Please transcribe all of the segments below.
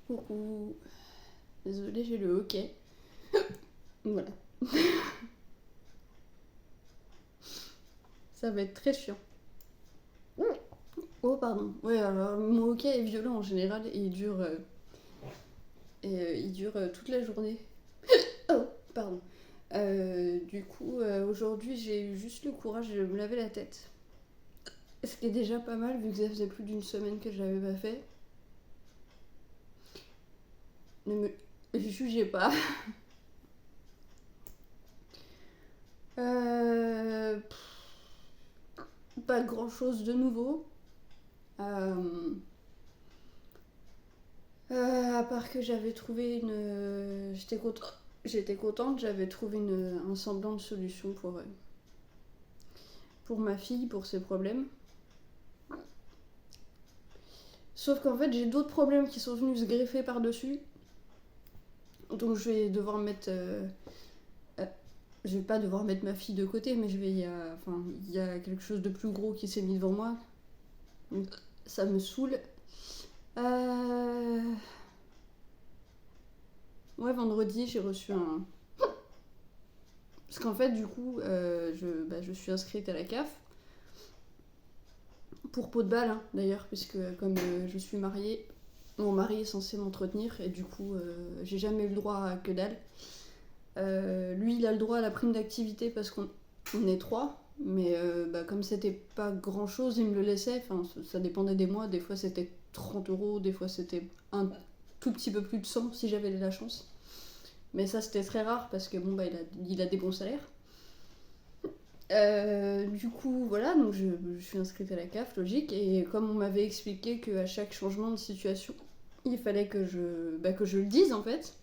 Coucou. Désolée, j'ai le hoquet. Voilà. Ça va être très chiant. Oh, pardon. Ouais, alors mon hoquet est violent en général et il dure toute la journée. Oh, pardon. Du coup, aujourd'hui, j'ai eu juste le courage de me laver la tête. Ce qui est déjà pas mal vu que ça faisait plus d'une semaine que je l'avais pas fait. Ne me jugez pas. Euh, Pas grand chose de nouveau. Euh, à part que j'avais trouvé une. J'étais contente, j'avais trouvé un semblant de solution pour ma fille, pour ses problèmes. Sauf qu'en fait, j'ai d'autres problèmes qui sont venus se greffer par-dessus. Donc je vais devoir mettre. Euh, je vais pas devoir mettre ma fille de côté, mais il y a quelque chose de plus gros qui s'est mis devant moi. Donc, ça me saoule. Euh, Ouais, vendredi, j'ai reçu un. Parce qu'en fait, du coup, je suis inscrite à la CAF. Pour pot de balle, hein, d'ailleurs, puisque comme je suis mariée, mon mari est censé m'entretenir et du coup, j'ai jamais eu le droit à que dalle. Lui, il a le droit à la prime d'activité parce qu'on est trois, mais comme c'était pas grand chose, il me le laissait. Enfin, ça dépendait des mois. Des fois, c'était 30 €, des fois, c'était un tout petit peu plus de 100 si j'avais de la chance. Mais ça, c'était très rare parce que bon, il a des bons salaires. Du coup, voilà, donc je suis inscrite à la CAF, logique, et comme on m'avait expliqué qu'à chaque changement de situation, il fallait que je le dise en fait.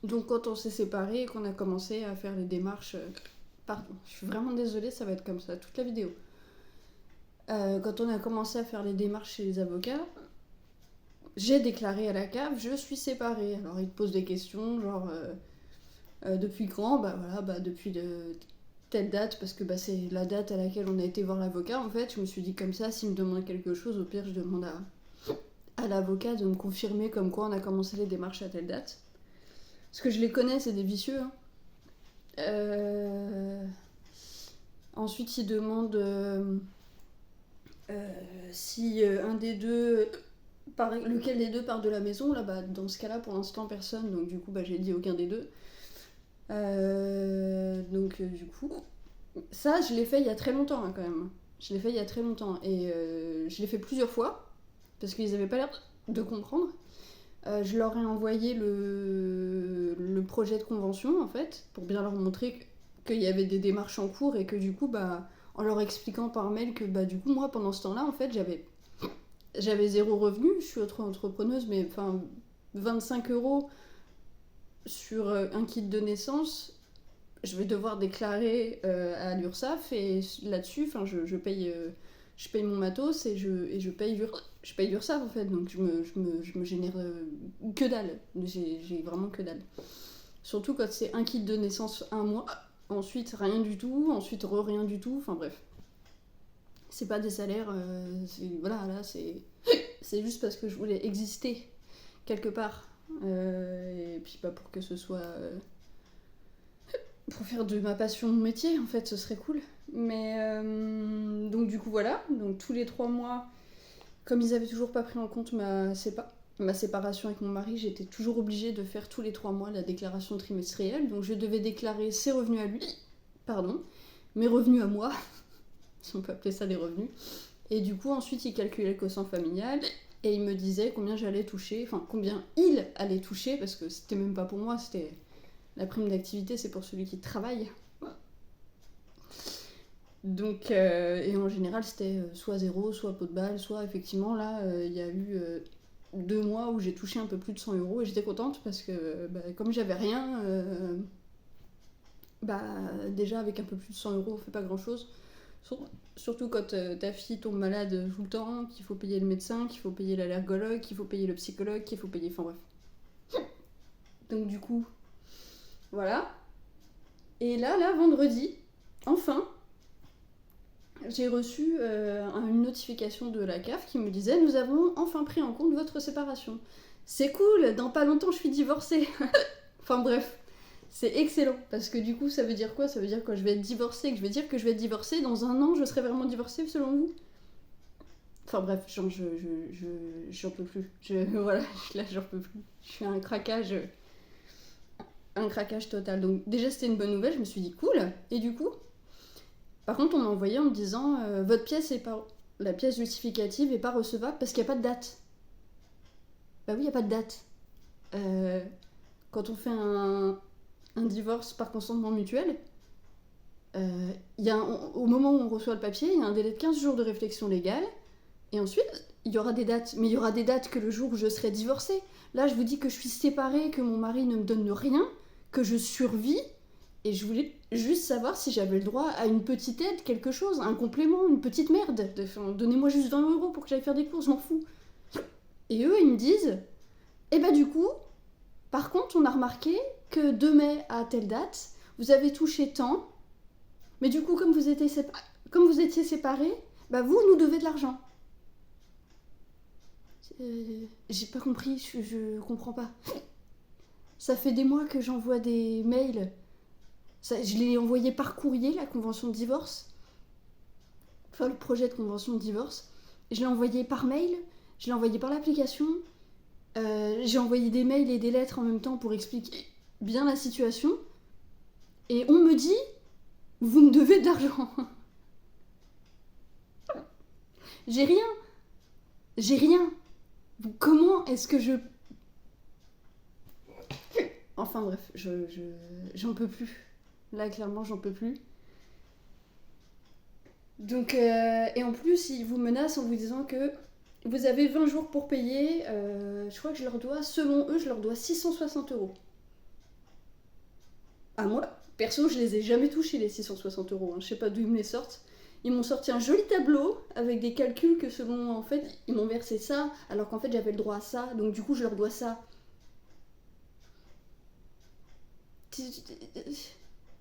Donc quand on s'est séparés et qu'on a commencé à faire les démarches. Pardon, je suis vraiment désolée, ça va être comme ça toute la vidéo. Quand on a commencé à faire les démarches chez les avocats, j'ai déclaré à la CAF, je suis séparée. Alors ils te posent des questions, genre depuis quand. Bah voilà, depuis telle date, parce que c'est la date à laquelle on a été voir l'avocat. En fait, je me suis dit comme ça, s'il me demande quelque chose, au pire, je demande à l'avocat de me confirmer comme quoi on a commencé les démarches à telle date. Parce que je les connais, c'est des vicieux. Hein. Euh... Ensuite, il demande si un des deux. Lequel des deux part de la maison. Là, dans ce cas-là, pour l'instant, personne. Donc, du coup, j'ai dit aucun des deux. Du coup, ça, je l'ai fait il y a très longtemps hein, quand même. Je l'ai fait il y a très longtemps et je l'ai fait plusieurs fois parce qu'ils n'avaient pas l'air de comprendre. Je leur ai envoyé le projet de convention en fait pour bien leur montrer qu'il y avait des démarches en cours et que du coup, en leur expliquant par mail que du coup, moi pendant ce temps-là, en fait, j'avais zéro revenu. Je suis auto-entrepreneuse, mais 25 € sur un kit de naissance, je vais devoir déclarer à l'URSSAF et là-dessus, je paye mon matos et je paye l'URSSAF en fait, donc je me génère que dalle, j'ai vraiment que dalle. Surtout quand c'est un kit de naissance un mois, ensuite rien du tout, ensuite rien du tout, enfin bref. C'est pas des salaires, voilà, là c'est juste parce que je voulais exister quelque part. Et puis pour que ce soit pour faire de ma passion mon métier, en fait, ce serait cool. Mais donc du coup voilà, donc tous les 3 mois, comme ils avaient toujours pas pris en compte ma séparation avec mon mari, j'étais toujours obligée de faire tous les 3 mois la déclaration trimestrielle. Donc je devais déclarer ses revenus à lui, pardon, mes revenus à moi, si on peut appeler ça des revenus. Et du coup ensuite il calculait le quotient familial et il me disait combien j'allais toucher, enfin combien il allait toucher, parce que c'était même pas pour moi, c'était la prime d'activité, c'est pour celui qui travaille. Donc, et en général, c'était soit zéro, soit pot de balle, soit effectivement, là, il y a eu 2 mois où j'ai touché un peu plus de 100 € et j'étais contente parce que comme j'avais rien, déjà avec un peu plus de 100 € on fait pas grand chose. Surtout quand ta fille tombe malade tout le temps, qu'il faut payer le médecin, qu'il faut payer l'allergologue, qu'il faut payer le psychologue, qu'il faut payer. Enfin bref. Donc du coup, voilà. Et là, vendredi, enfin, j'ai reçu une notification de la CAF qui me disait nous avons enfin pris en compte votre séparation. C'est cool, dans pas longtemps je suis divorcée. Enfin bref, c'est excellent parce que du coup ça veut dire quoi? Ça veut dire que je vais être divorcée, que je vais dire que je vais être divorcée dans un an, je serai vraiment divorcée selon vous? Enfin bref, genre j'en peux plus. Voilà, là j'en peux plus. Je suis à un craquage total. Donc déjà c'était une bonne nouvelle, je me suis dit cool. Et du coup, par contre on m'a envoyé en me disant votre pièce est pas, la pièce justificative est pas recevable parce qu'il n'y a pas de date. Bah oui, il n'y a pas de date. Euh, Quand on fait un divorce par consentement mutuel, au moment où on reçoit le papier, il y a un délai de 15 jours de réflexion légale. Et ensuite, il y aura des dates. Mais il y aura des dates que le jour où je serai divorcée. Là, je vous dis que je suis séparée, que mon mari ne me donne rien, que je survis. Et je voulais juste savoir si j'avais le droit à une petite aide, quelque chose, un complément, une petite merde. Enfin, donnez-moi juste 20 € pour que j'aille faire des courses, je m'en fous. Et eux, ils me disent, eh ben du coup, par contre, on a remarqué que de mai à telle date, vous avez touché tant. Mais du coup, comme vous étiez séparés, bah vous nous devez de l'argent. J'ai pas compris, je comprends pas. Ça fait des mois que j'envoie des mails. Je l'ai envoyé par courrier, la convention de divorce. Enfin, le projet de convention de divorce. Je l'ai envoyé par mail, je l'ai envoyé par l'application. J'ai envoyé des mails et des lettres en même temps pour expliquer bien la situation. Et on me dit, vous me devez de l'argent. J'ai rien. J'ai rien. Comment est-ce que je... Enfin bref, j'en peux plus. Là, clairement, j'en peux plus. Donc, et en plus, ils vous menacent en vous disant que vous avez 20 jours pour payer. Je crois que je leur dois, selon eux, je leur dois 660 €. À moi, perso, je les ai jamais touchés, les 660 €. Je sais pas d'où ils me les sortent. Ils m'ont sorti un joli tableau avec des calculs que selon, en fait, ils m'ont versé ça, alors qu'en fait, j'avais le droit à ça. Donc du coup, je leur dois ça.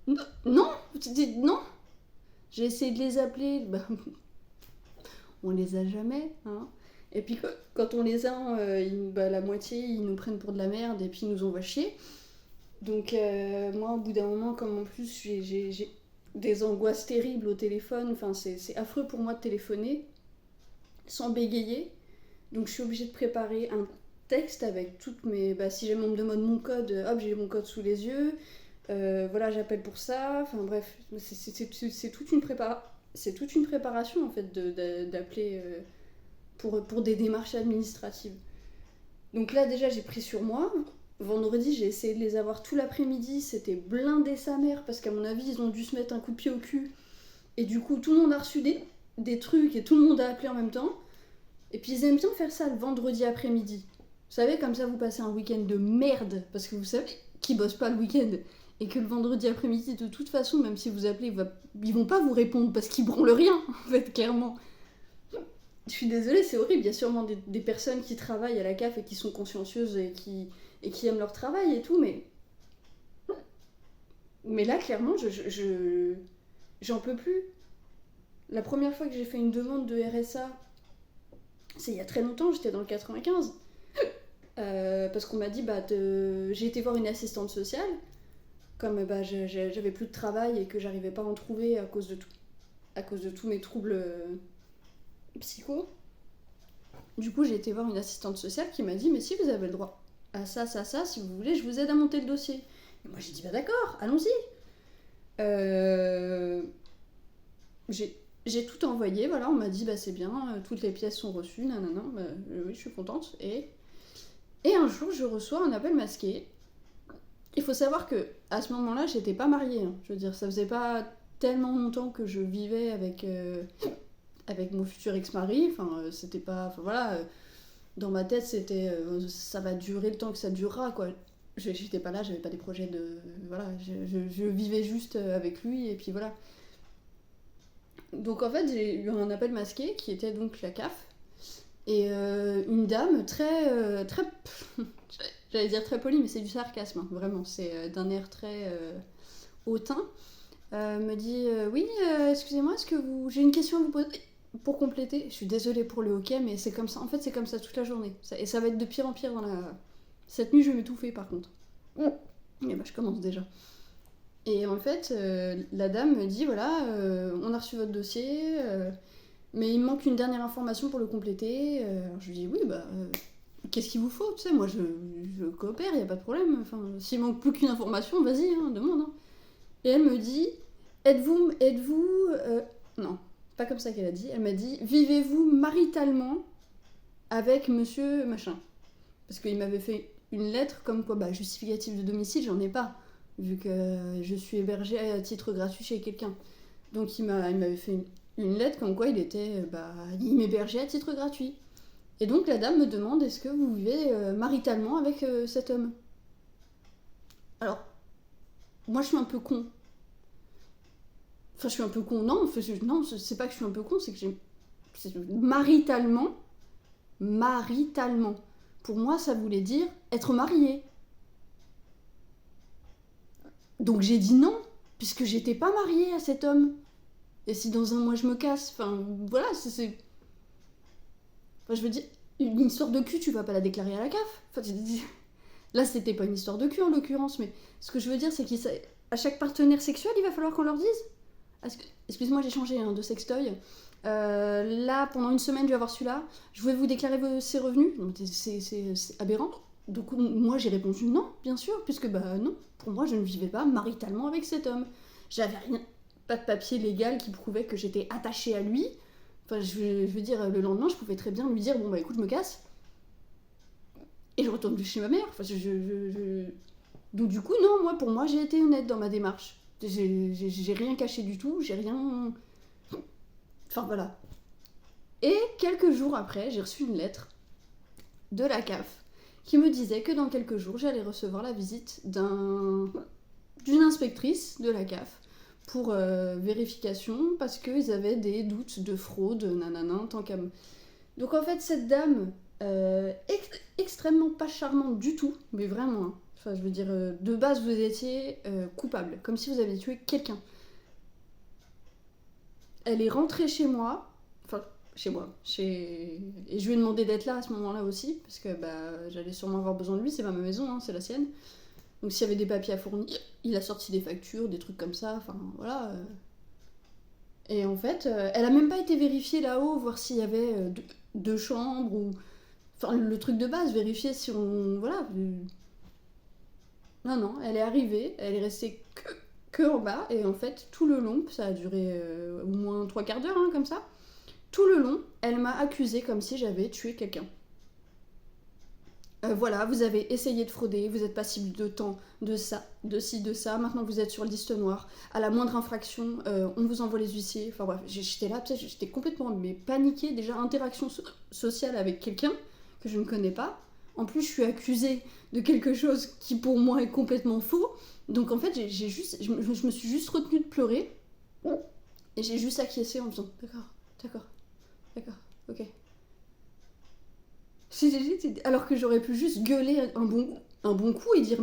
Non, non. J'ai essayé de les appeler. Bah, on les a jamais, hein. Et puis quand on les a, la moitié, ils nous prennent pour de la merde et puis ils nous envoient chier. Donc moi, au bout d'un moment, comme en plus j'ai des angoisses terribles au téléphone, enfin c'est affreux pour moi de téléphoner sans bégayer. Donc je suis obligée de préparer un texte avec toutes mes... Bah, si jamais on me demande mon code, hop, j'ai mon code sous les yeux. Voilà, j'appelle pour ça. Enfin bref, c'est toute une préparation en fait d'appeler pour des démarches administratives. Donc là déjà j'ai pris sur moi. Vendredi j'ai essayé de les avoir tout l'après-midi, c'était blindé sa mère parce qu'à mon avis ils ont dû se mettre un coup de pied au cul. Et du coup tout le monde a reçu des trucs et tout le monde a appelé en même temps. Et puis ils aiment bien faire ça le vendredi après-midi. Vous savez, comme ça vous passez un week-end de merde parce que vous savez qu'ils bossent pas le week-end. Et que le vendredi après-midi, de toute façon, même si vous appelez, ils vont pas vous répondre parce qu'ils branlent rien, en fait, clairement. Je suis désolée, c'est horrible. Il y a sûrement des personnes qui travaillent à la CAF et qui sont consciencieuses et qui aiment leur travail et tout, mais là, clairement, j'en peux plus. La première fois que j'ai fait une demande de RSA, c'est il y a très longtemps, j'étais dans le 95. Parce qu'on m'a dit, j'ai été voir une assistante sociale, comme j'avais plus de travail et que j'arrivais pas à en trouver à cause de tous mes troubles psycho. Du coup, j'ai été voir une assistante sociale qui m'a dit, mais si vous avez le droit à ça, si vous voulez, je vous aide à monter le dossier. Et moi j'ai dit, d'accord, allons-y. J'ai tout envoyé, voilà, on m'a dit, c'est bien, toutes les pièces sont reçues, nanana, oui, je suis contente. Et un jour, je reçois un appel masqué. Il faut savoir que à ce moment-là, j'étais pas mariée. Hein. Je veux dire, ça faisait pas tellement longtemps que je vivais avec mon futur ex-mari. Enfin, c'était pas... Enfin, voilà, dans ma tête, c'était... ça va durer le temps que ça durera, quoi. J'étais pas là, j'avais pas des projets de... Voilà, je vivais juste avec lui, et puis voilà. Donc en fait, j'ai eu un appel masqué, qui était donc la CAF. Et une dame très... très j'allais dire très polie, mais c'est du sarcasme, hein, vraiment. C'est d'un air très hautain. Me dit oui, excusez-moi, est-ce que vous... J'ai une question à vous poser pour compléter. Je suis désolée pour le hockey, mais c'est comme ça. En fait, c'est comme ça toute la journée. Et ça va être de pire en pire dans la... Cette nuit, je vais m'étouffer par contre. Et bah, je commence déjà. Et en fait, la dame me dit voilà, on a reçu votre dossier, mais il me manque une dernière information pour le compléter. Alors je lui dis oui, bah, qu'est-ce qu'il vous faut? Tu sais, moi je coopère, il n'y a pas de problème. Enfin, s'il manque plus qu'une information, vas-y, hein, demande. Hein. Et elle me dit non, pas comme ça qu'elle a dit. Elle m'a dit vivez-vous maritalement avec monsieur machin? Parce qu'il m'avait fait une lettre comme quoi, bah, justificatif de domicile, j'en ai pas, vu que je suis hébergée à titre gratuit chez quelqu'un. Donc il m'avait fait une lettre comme quoi il m'hébergeait à titre gratuit. Et donc la dame me demande est-ce que vous vivez maritalement avec cet homme? Alors, moi je suis un peu con. Enfin, je suis un peu con, non, non, c'est pas que je suis un peu con, c'est que maritalement. Pour moi, ça voulait dire être mariée. Donc j'ai dit non, puisque j'étais pas mariée à cet homme. Et si dans un mois je me casse, enfin voilà, c'est. Enfin, je veux dire, une histoire de cul, tu vas pas la déclarer à la CAF. Enfin, là, c'était pas une histoire de cul en l'occurrence, mais ce que je veux dire, c'est qu'à chaque partenaire sexuel, il va falloir qu'on leur dise. Excuse-moi, j'ai changé de sextoy. Là, pendant une semaine, je vais avoir celui-là. Je vais vous déclarer ces revenus. C'est aberrant. Donc, moi, j'ai répondu non, bien sûr, puisque, bah non, pour moi, je ne vivais pas maritalement avec cet homme. J'avais rien, pas de papier légal qui prouvait que j'étais attachée à lui. Enfin, je veux dire, le lendemain, je pouvais très bien lui dire bon, bah écoute, je me casse. Et je retourne chez ma mère. Enfin, Donc, du coup, non, pour moi, j'ai été honnête dans ma démarche. J'ai rien caché du tout, j'ai rien. Enfin, voilà. Et quelques jours après, j'ai reçu une lettre de la CAF qui me disait que dans quelques jours, j'allais recevoir la visite d'une inspectrice de la CAF pour vérification parce qu'ils avaient des doutes de fraude, nanana, tant qu'à me... Donc en fait, cette dame, extrêmement pas charmante du tout, mais vraiment, hein. Enfin, je veux dire, de base, vous étiez coupable, comme si vous aviez tué quelqu'un. Elle est rentrée chez moi, enfin, chez moi, et je lui ai demandé d'être là à ce moment-là aussi, parce que bah, j'allais sûrement avoir besoin de lui, c'est pas ma maison, hein, c'est la sienne. Donc s'il y avait des papiers à fournir, il a sorti des factures, des trucs comme ça, enfin voilà. Et en fait, elle a même pas été vérifiée là-haut, voir s'il y avait deux chambres ou... Enfin, le truc de base, vérifier si on... Voilà. Non, non, elle est arrivée, elle est restée que en bas, et en fait, tout le long, ça a duré au moins 3/4 d'heure, hein, comme ça, tout le long, elle m'a accusée comme si j'avais tué quelqu'un. Voilà, vous avez essayé de frauder, vous êtes passible de temps, de ça, de ci, de ça, maintenant vous êtes sur liste noire, à la moindre infraction, on vous envoie les huissiers, enfin bref, j'étais là, j'étais complètement paniquée, déjà interaction sociale avec quelqu'un que je ne connais pas, en plus je suis accusée de quelque chose qui pour moi est complètement faux, donc en fait je me suis juste retenue de pleurer, et j'ai juste acquiescé en faisant d'accord, ok. Alors que j'aurais pu juste gueuler un bon coup et dire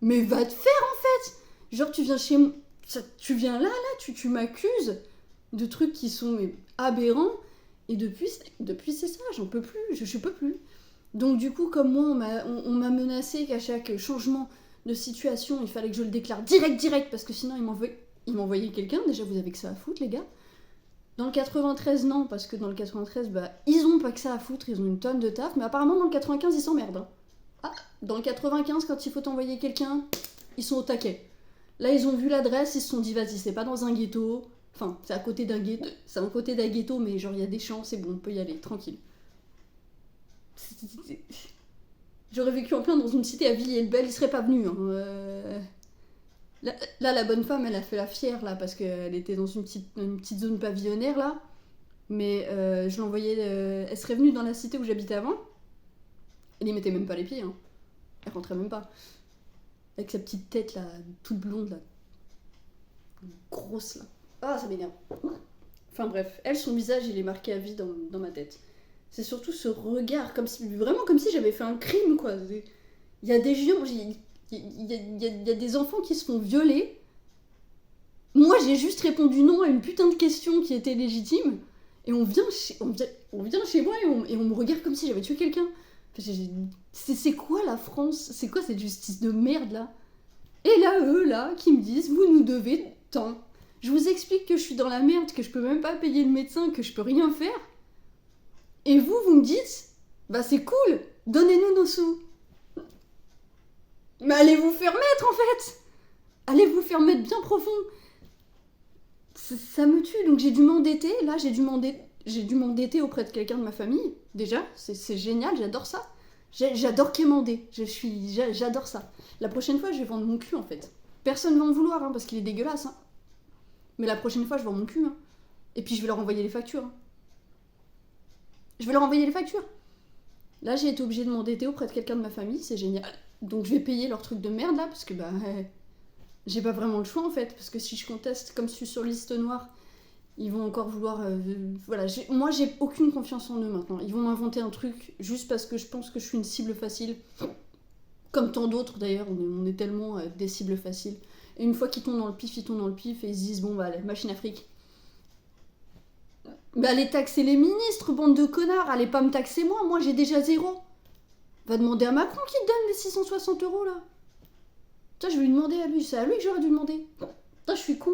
mais va te faire en fait. Genre tu viens chez moi, tu viens là, tu m'accuses de trucs qui sont aberrants et depuis c'est ça, j'en peux plus, je peux plus. Donc du coup comme moi on m'a menacé qu'à chaque changement de situation il fallait que je le déclare direct parce que sinon il m'envoyait quelqu'un, déjà vous avez que ça à foutre les gars. Dans le 93, non, parce que dans le 93, bah, ils ont pas que ça à foutre, ils ont une tonne de taf, mais apparemment dans le 95, ils s'emmerdent. Hein. Ah, dans le 95, quand il faut envoyer quelqu'un, ils sont au taquet. Là, ils ont vu l'adresse, ils se sont dit, vas-y, c'est pas dans un ghetto. Enfin, c'est à côté d'un ghetto, c'est à côté d'un ghetto, mais genre, il y a des champs, c'est bon, on peut y aller, tranquille. J'aurais vécu en plein dans une cité à Villiers-le-Bel, ils seraient pas venus. Hein. Là, la bonne femme, elle a fait la fière, là, parce qu'elle était dans une petite zone pavillonnaire, là. Mais je l'envoyais... elle serait venue dans la cité où j'habitais avant. Elle y mettait même pas les pieds, hein. Elle rentrait même pas. Avec sa petite tête, là, toute blonde, là. Grosse, là. Ah, ça m'énerve. Enfin bref, elle, son visage, il est marqué à vie dans ma tête. C'est surtout ce regard, vraiment comme si j'avais fait un crime, quoi. Il y a des gens... Il y a des enfants qui se font violer. Moi, j'ai juste répondu non à une putain de question qui était légitime. Et on vient chez moi et on me regarde comme si j'avais tué quelqu'un. Enfin, c'est quoi la France? C'est quoi cette justice de merde là? Et là, eux, là, qui me disent, vous nous devez tant. Je vous explique que je suis dans la merde, que je peux même pas payer le médecin, que je peux rien faire. Et vous me dites, bah c'est cool, donnez-nous nos sous. Mais allez vous faire mettre en fait. Allez vous faire mettre bien profond. Ça me tue, donc j'ai dû m'endetter. Là, j'ai dû m'endetter auprès de quelqu'un de ma famille. Déjà, c'est génial, j'adore ça. J'adore quémander, j'adore ça. La prochaine fois, je vais vendre mon cul en fait. Personne va en vouloir, hein, parce qu'il est dégueulasse. Hein. Mais la prochaine fois, je vends mon cul. Hein. Et puis, je vais leur envoyer les factures. Hein. Je vais leur envoyer les factures. Là, j'ai été obligée de m'endetter auprès de quelqu'un de ma famille, c'est génial. Donc, je vais payer leur truc de merde là, parce que bah. J'ai pas vraiment le choix en fait, parce que si je conteste comme je suis sur liste noire, ils vont encore vouloir. Voilà, moi j'ai aucune confiance en eux maintenant. Ils vont m'inventer un truc juste parce que je pense que je suis une cible facile. Comme tant d'autres d'ailleurs, on est tellement des cibles faciles. Et une fois qu'ils tombent dans le pif, ils tombent dans le pif et ils se disent bon bah allez, machine à fric. Bah allez taxer les ministres, bande de connards, allez pas me taxer moi j'ai déjà 0. Va demander à Macron qui te donne les 660 € là. Putain, je vais lui demander à lui, c'est à lui que j'aurais dû demander. Putain, je suis con.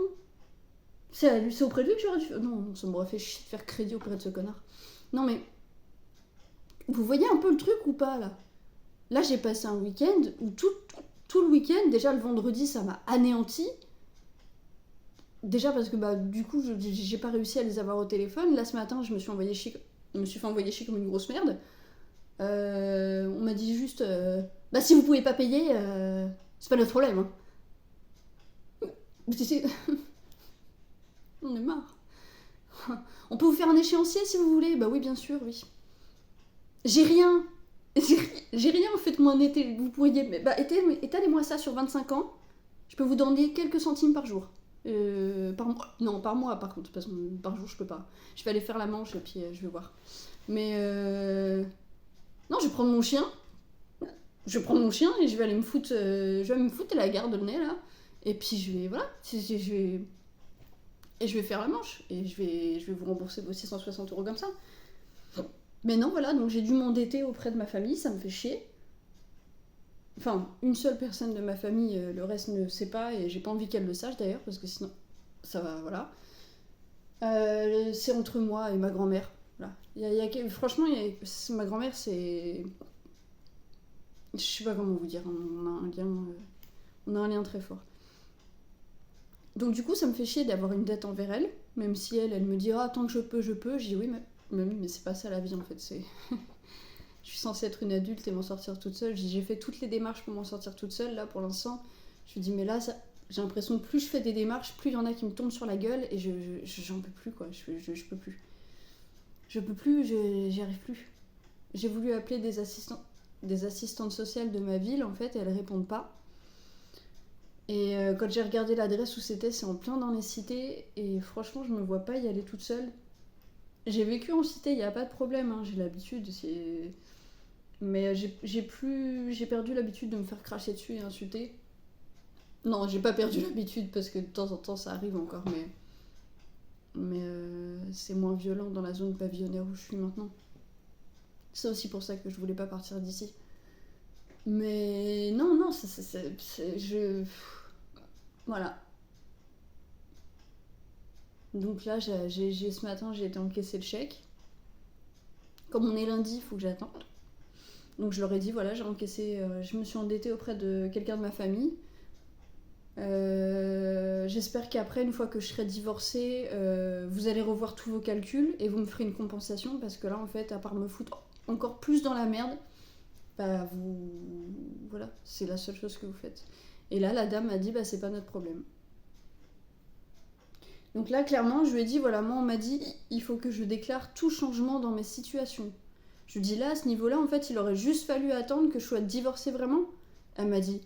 C'est auprès de lui que j'aurais dû. Non, ça m'aurait fait chier de faire crédit auprès de ce connard. Non, mais. Vous voyez un peu le truc ou pas là? Là, j'ai passé un week-end où tout le week-end, déjà le vendredi, ça m'a anéanti. Déjà parce que bah, du coup, j'ai pas réussi à les avoir au téléphone. Là, ce matin, je me suis fait envoyer chier comme une grosse merde. On m'a dit juste. Bah, si vous pouvez pas payer. C'est pas notre problème. Hein. On est marre. On peut vous faire un échéancier si vous voulez. Bah oui, bien sûr, oui. J'ai rien. J'ai rien, faites-moi un été. Vous pourriez. Bah, étalez-moi ça sur 25 ans. Je peux vous donner quelques centimes par jour. Par mois. Non, par mois par contre. Parce que par jour, je peux pas. Je vais aller faire la manche et puis je vais voir. Mais. Non, je vais prendre mon chien. Je vais prendre mon chien et je vais aller me foutre. Je vais me foutre à la gare de le nez là. Et puis je vais. Voilà. Et je vais faire la manche. Et je vais vous rembourser vos 660 € comme ça. Mais non, voilà. Donc j'ai dû m'endetter auprès de ma famille. Ça me fait chier. Enfin, une seule personne de ma famille. Le reste ne sait pas. Et j'ai pas envie qu'elle le sache d'ailleurs. Parce que sinon. Ça va. Voilà. C'est entre moi et ma grand-mère. Voilà. Franchement, ma grand-mère, c'est. Je sais pas comment vous dire, on a un lien très fort. Donc du coup, ça me fait chier d'avoir une dette envers elle, même si elle me dira tant que je peux. Je dis oui, mais c'est pas ça la vie en fait. Je suis censée être une adulte et m'en sortir toute seule. J'ai fait toutes les démarches pour m'en sortir toute seule là pour l'instant. Je me dis mais là, j'ai l'impression que plus je fais des démarches, plus il y en a qui me tombent sur la gueule et j'en peux plus quoi. Je peux plus. Je peux plus, j'y arrive plus. J'ai voulu appeler des assistantes sociales de ma ville en fait et elles répondent pas. Et quand j'ai regardé l'adresse où c'était, c'est en plein dans les cités et franchement je me vois pas y aller toute seule. J'ai vécu en cité, il y a pas de problème, hein, j'ai l'habitude, mais j'ai perdu l'habitude de me faire cracher dessus et insulter. Non, j'ai pas perdu l'habitude parce que de temps en temps ça arrive encore, mais c'est moins violent dans la zone pavillonnaire où je suis maintenant. C'est aussi pour ça que je voulais pas partir d'ici. Mais non, Voilà. Donc là, ce matin, j'ai été encaisser le chèque. Comme on est lundi, il faut que j'attende. Donc je leur ai dit, voilà, j'ai encaissé... je me suis endettée auprès de quelqu'un de ma famille. J'espère qu'après, une fois que je serai divorcée, vous allez revoir tous vos calculs et vous me ferez une compensation parce que là, en fait, à part me foutre encore plus dans la merde, bah voilà, c'est la seule chose que vous faites. Et là, la dame m'a dit, bah c'est pas notre problème. Donc là, clairement, je lui ai dit, voilà, moi, on m'a dit, il faut que je déclare tout changement dans mes situations. Je lui ai dit, là, à ce niveau-là, en fait, il aurait juste fallu attendre que je sois divorcée vraiment. Elle m'a dit,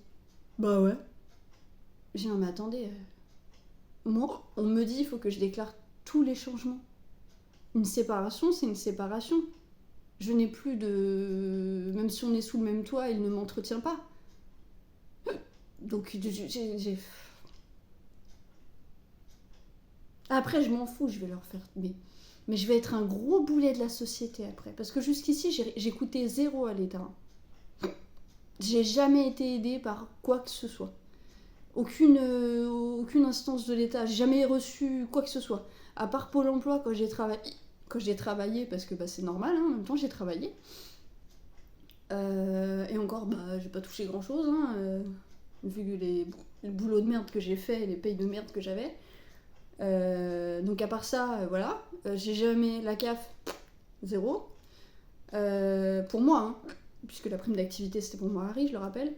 bah ouais. J'ai dit, non, mais attendez. Moi, on me dit, il faut que je déclare tous les changements. Une séparation, c'est une séparation. Je n'ai plus de... Même si on est sous le même toit, il ne m'entretient pas. Donc, j'ai... Après, je m'en fous, je vais leur faire. Mais je vais être un gros boulet de la société après. Parce que jusqu'ici, j'ai coûté zéro à l'État. J'ai jamais été aidée par quoi que ce soit. Aucune instance de l'État. J'ai jamais reçu quoi que ce soit. À part Pôle emploi quand j'ai travaillé. Quand j'ai travaillé, parce que c'est normal, hein, en même temps j'ai travaillé. Et encore, j'ai pas touché grand chose, hein, vu les boulots de merde que j'ai fait et les payes de merde que j'avais. Donc à part ça, voilà. J'ai jamais la CAF, zéro. Pour moi, hein, puisque la prime d'activité c'était pour moi Harry, je le rappelle.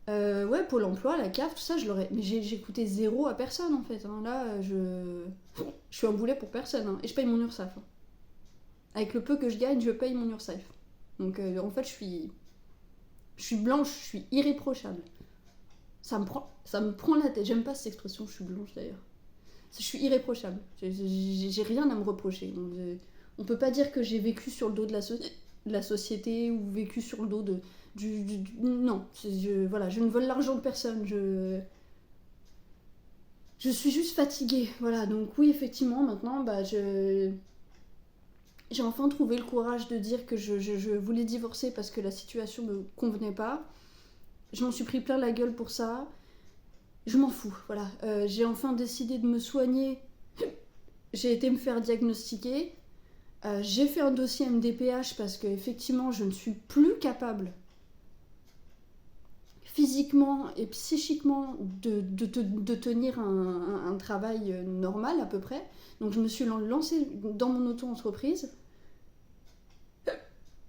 Ouais, Pôle emploi, la CAF, tout ça, je l'aurais. Mais j'ai coûté zéro à personne en fait. Hein. Là, je suis un boulet pour personne. Hein. Et je paye mon URSSAF. Hein. Avec le peu que je gagne, je paye mon URSSAF. Donc en fait, je suis blanche, je suis irréprochable. Ça me prend la tête. J'aime pas cette expression, je suis blanche d'ailleurs. Je suis irréprochable. J'ai rien à me reprocher. Donc, on peut pas dire que j'ai vécu sur le dos de la société ou vécu sur le dos non, voilà, je ne vole l'argent de personne. Je suis juste fatiguée. Voilà, donc oui, effectivement, maintenant, j'ai enfin trouvé le courage de dire que je voulais divorcer parce que la situation me convenait pas. Je m'en suis pris plein la gueule pour ça. Je m'en fous, voilà. J'ai enfin décidé de me soigner. J'ai été me faire diagnostiquer. J'ai fait un dossier MDPH parce que effectivement, je ne suis plus capable physiquement et psychiquement de tenir un travail normal à peu près. Donc je me suis lancée dans mon auto-entreprise.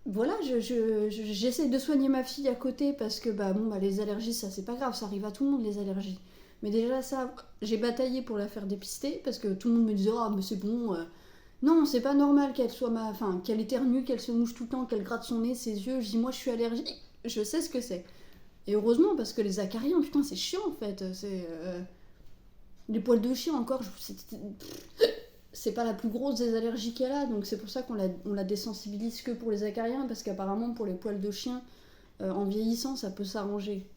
Voilà, j'essaie de soigner ma fille à côté parce que les allergies, ça c'est pas grave, ça arrive à tout le monde les allergies. Mais déjà ça, j'ai bataillé pour la faire dépister parce que tout le monde me disait mais c'est bon. Non, c'est pas normal qu'elle soit qu'elle éternue, qu'elle se mouche tout le temps, qu'elle gratte son nez, ses yeux. Je dis moi je suis allergique, je sais ce que c'est. Et heureusement parce que les acariens, putain c'est chiant en fait. C'est les poils de chien encore, c'est pas la plus grosse des allergies qu'elle a, donc c'est pour ça qu'on la désensibilise que pour les acariens, parce qu'apparemment pour les poils de chien, en vieillissant, ça peut s'arranger.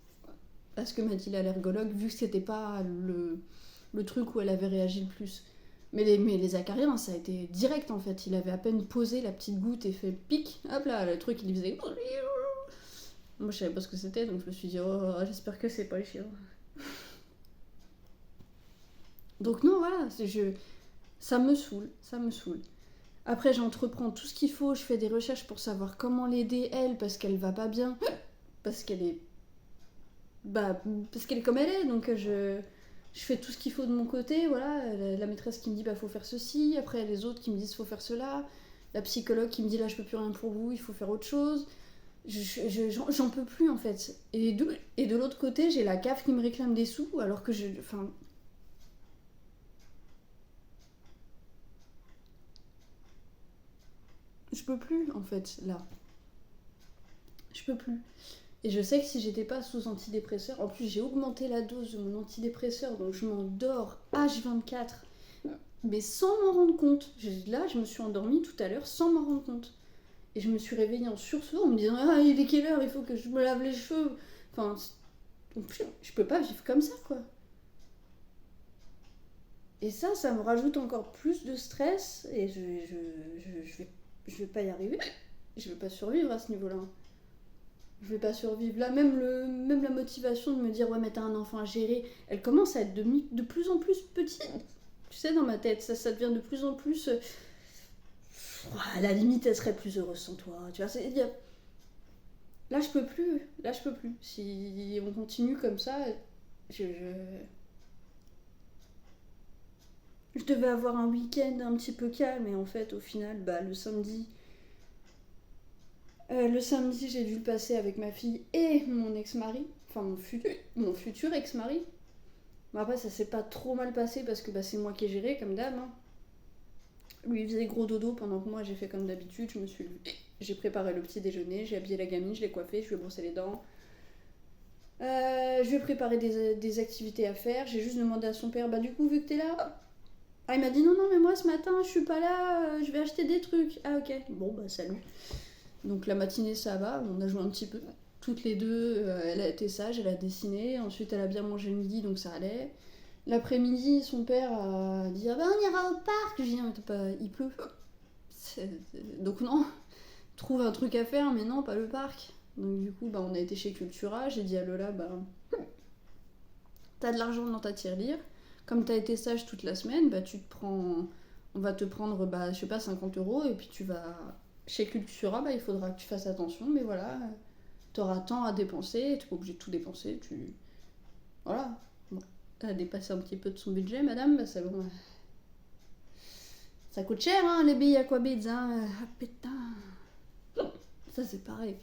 Parce que m'a dit l'allergologue, vu que c'était pas le truc où elle avait réagi le plus. Mais les acariens, ça a été direct en fait. Il avait à peine posé la petite goutte et fait pic, hop là, le truc il faisait. Moi je savais pas ce que c'était, donc je me suis dit, oh, j'espère que c'est pas le chien. Donc non, voilà, ça me saoule, ça me saoule. Après, j'entreprends tout ce qu'il faut, je fais des recherches pour savoir comment l'aider, elle, parce qu'elle va pas bien, parce qu'elle est. Parce qu'elle est comme elle est, donc je fais tout ce qu'il faut de mon côté, voilà. La maîtresse qui me dit, faut faire ceci, après les autres qui me disent, faut faire cela, la psychologue qui me dit, là, je peux plus rien pour vous, il faut faire autre chose. J'en peux plus, en fait. Et de l'autre côté, j'ai la CAF qui me réclame des sous, alors que je peux plus, en fait, là. Je peux plus. Et je sais que si j'étais pas sous antidépresseur, en plus j'ai augmenté la dose de mon antidépresseur, donc je m'endors H24, mais sans m'en rendre compte. Là, je me suis endormie tout à l'heure sans m'en rendre compte. Et je me suis réveillée en sursaut en me disant il est quelle heure, il faut que je me lave les cheveux. Enfin, je peux pas vivre comme ça, quoi. Et ça me rajoute encore plus de stress, et je vais pas y arriver. Je vais pas survivre à ce niveau-là. Je vais pas survivre. Là, même la motivation de me dire, ouais, mais t'as un enfant à gérer, elle commence à être de plus en plus petite. Tu sais, dans ma tête, ça devient de plus en plus. À la limite, elle serait plus heureuse sans toi. Tu vois, là, je peux plus. Là, je peux plus. Si on continue comme ça, je devais avoir un week-end un petit peu calme, et en fait, au final, le samedi, j'ai dû le passer avec ma fille et mon ex-mari, enfin mon futur ex-mari. Mais après, ça s'est pas trop mal passé parce que c'est moi qui ai géré, comme d'hab. Hein. Lui, il faisait gros dodo pendant que moi, j'ai fait comme d'habitude. J'ai préparé le petit déjeuner, j'ai habillé la gamine, je l'ai coiffée, je lui ai brossé les dents. Je lui ai préparé des activités à faire. J'ai juste demandé à son père, du coup, vu que t'es là. Ah, il m'a dit non, mais moi ce matin, je suis pas là, je vais acheter des trucs. Ah, ok. Bon, salut. Donc la matinée ça va, on a joué un petit peu toutes les deux, elle a été sage, elle a dessiné, ensuite elle a bien mangé le midi donc ça allait. L'après-midi, son père a dit ah ben on ira au parc. Je dis non, mais pas... il pleut. Donc non, trouve un truc à faire, mais non, pas le parc. Donc du coup, bah, on a été chez Cultura. J'ai dit à Lola, bah t'as de l'argent dans ta tirelire. Comme t'as été sage toute la semaine, bah tu te prends, on va te prendre, bah je sais pas, 50 € et puis tu vas chez Cultura. Bah il faudra que tu fasses attention, mais voilà, t'auras tant à dépenser. T'es pas obligé de tout dépenser. Voilà. Bon, t'as dépassé un petit peu de son budget, madame. Bah ça bon. Ça coûte cher, hein, les billes Aquabids, hein. Ah putain. Ça, c'est pareil.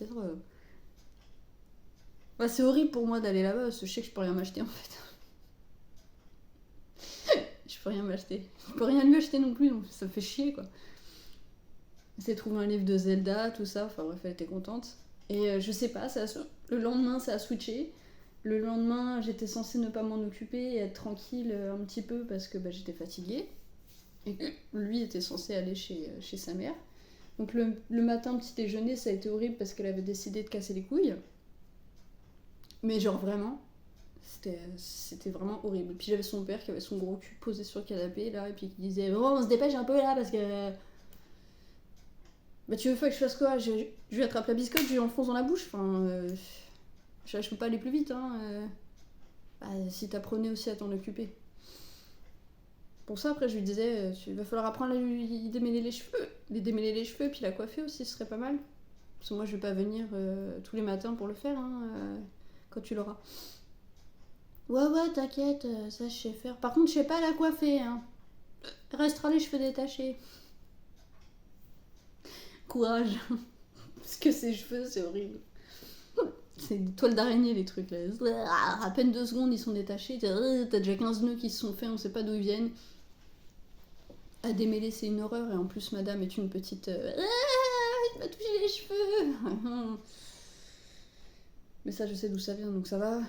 Bah, c'est horrible pour moi d'aller là-bas parce que je sais que je peux rien m'acheter en fait. Je peux rien m'acheter. Je peux rien lui acheter non plus, donc ça me fait chier quoi. J'ai trouvé un livre de Zelda, tout ça. Enfin bref, elle était contente. Et je sais pas, le lendemain, ça a switché. Le lendemain, j'étais censée ne pas m'en occuper et être tranquille un petit peu parce que bah, j'étais fatiguée. Et lui était censé aller chez sa mère. Donc le matin, petit déjeuner, ça a été horrible parce qu'elle avait décidé de casser les couilles. Mais genre vraiment, c'était vraiment horrible. Et puis j'avais son père qui avait son gros cul posé sur le canapé là, et puis qui disait oh on se dépêche un peu là parce que... Bah tu veux que je fasse quoi? Je lui attrape la biscotte, je lui enfonce dans la bouche. Enfin, je peux pas aller plus vite hein. Bah, si t'apprenais aussi à t'en occuper. Pour ça, après, je lui disais, il va falloir apprendre à lui démêler les cheveux, puis la coiffer aussi, ce serait pas mal. Parce que moi, je vais pas venir tous les matins pour le faire, hein, quand tu l'auras. Ouais, t'inquiète, ça je sais faire. Par contre, je sais pas la coiffer, hein. Restera les cheveux détachés. Courage. Parce que ces cheveux, c'est horrible. C'est des toiles d'araignée, les trucs, là. À peine 2 secondes, ils sont détachés. T'as déjà 15 nœuds qui se sont faits, on sait pas d'où ils viennent. À démêler, c'est une horreur. Et en plus, madame est une petite... il m'a touché les cheveux. Mais ça, je sais d'où ça vient, donc ça va.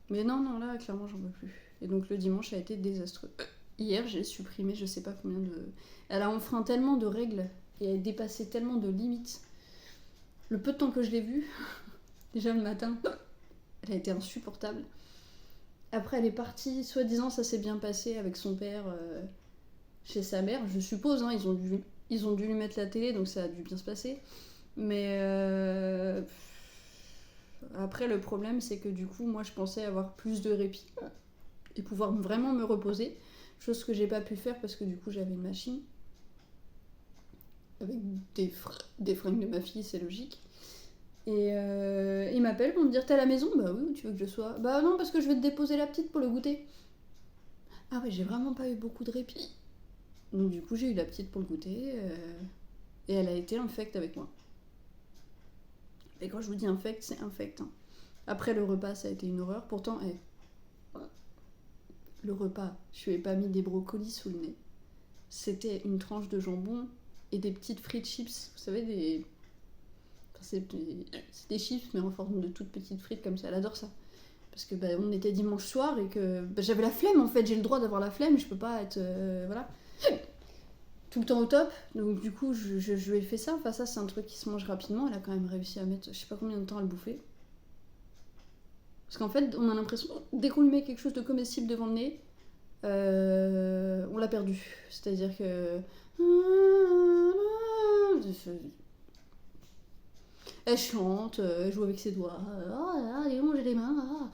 Mais non, là, clairement, j'en veux plus. Et donc, le dimanche a été désastreux. Hier, j'ai supprimé je sais pas combien de... Elle a enfreint tellement de règles et elle a dépassé tellement de limites. Le peu de temps que je l'ai vue, déjà le matin, elle a été insupportable. Après, elle est partie, soi-disant, ça s'est bien passé avec son père chez sa mère, je suppose, hein, ils ont dû lui mettre la télé, donc ça a dû bien se passer. Mais après, le problème, c'est que du coup, moi, je pensais avoir plus de répit et pouvoir vraiment me reposer, chose que j'ai pas pu faire parce que du coup, j'avais une machine avec des fringues de ma fille, c'est logique. Et il m'appelle pour me dire t'es à la maison? Bah oui, où tu veux que je sois? Bah non, parce que je vais te déposer la petite pour le goûter. Ah ouais, j'ai vraiment pas eu beaucoup de répit. Donc du coup, j'ai eu la petite pour le goûter et elle a été infecte avec moi. Et quand je vous dis infecte, c'est infecte. Hein. Après le repas, ça a été une horreur. Pourtant, le repas, je lui ai pas mis des brocolis sous le nez. C'était une tranche de jambon et des petites frites chips. Vous savez, c'est des chips, mais en forme de toutes petites frites comme ça. Elle adore ça. Parce que on était dimanche soir et que j'avais la flemme en fait. J'ai le droit d'avoir la flemme, je peux pas être. Voilà. Tout le temps au top. Donc du coup, je lui ai fait ça. Enfin, ça, c'est un truc qui se mange rapidement. Elle a quand même réussi à mettre je sais pas combien de temps à le bouffer. Parce qu'en fait, on a l'impression, dès qu'on lui met quelque chose de comestible devant le nez, on l'a perdu. C'est-à-dire que... Elle chante, elle joue avec ses doigts. Oh là, j'ai les mains. Ah.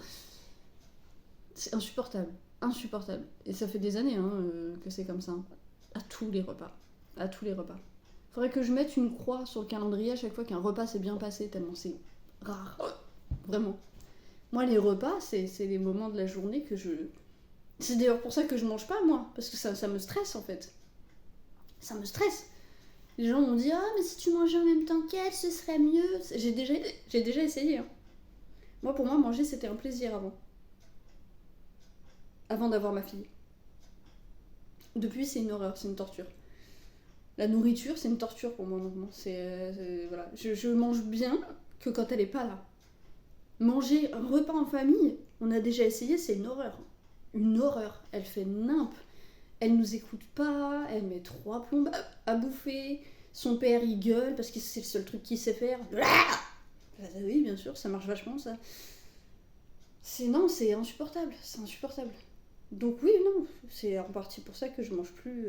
C'est insupportable. Insupportable. Et ça fait des années que c'est comme ça. À tous les repas. À tous les repas. Faudrait que je mette une croix sur le calendrier à chaque fois qu'un repas s'est bien passé, tellement c'est rare. Vraiment. Moi, les repas, c'est les moments de la journée que je... C'est d'ailleurs pour ça que je mange pas, moi. Parce que ça me stresse, en fait. Ça me stresse. Les gens m'ont dit « Ah, mais si tu mangeais en même temps qu'elle, ce serait mieux. » J'ai déjà essayé. Hein. Moi, pour moi, manger, c'était un plaisir avant. Avant d'avoir ma fille. Depuis, c'est une horreur, c'est une torture. La nourriture, c'est une torture pour moi maintenant. Voilà. Je mange bien que quand elle est pas là. Manger un repas en famille, on a déjà essayé, c'est une horreur. Une horreur. Elle fait nimp. Elle nous écoute pas, elle met 3 plombes à bouffer. Son père, il gueule parce que c'est le seul truc qu'il sait faire. Oui, bien sûr, ça marche vachement, ça. Non, c'est insupportable, c'est insupportable. Donc oui, non, c'est en partie pour ça que je mange plus.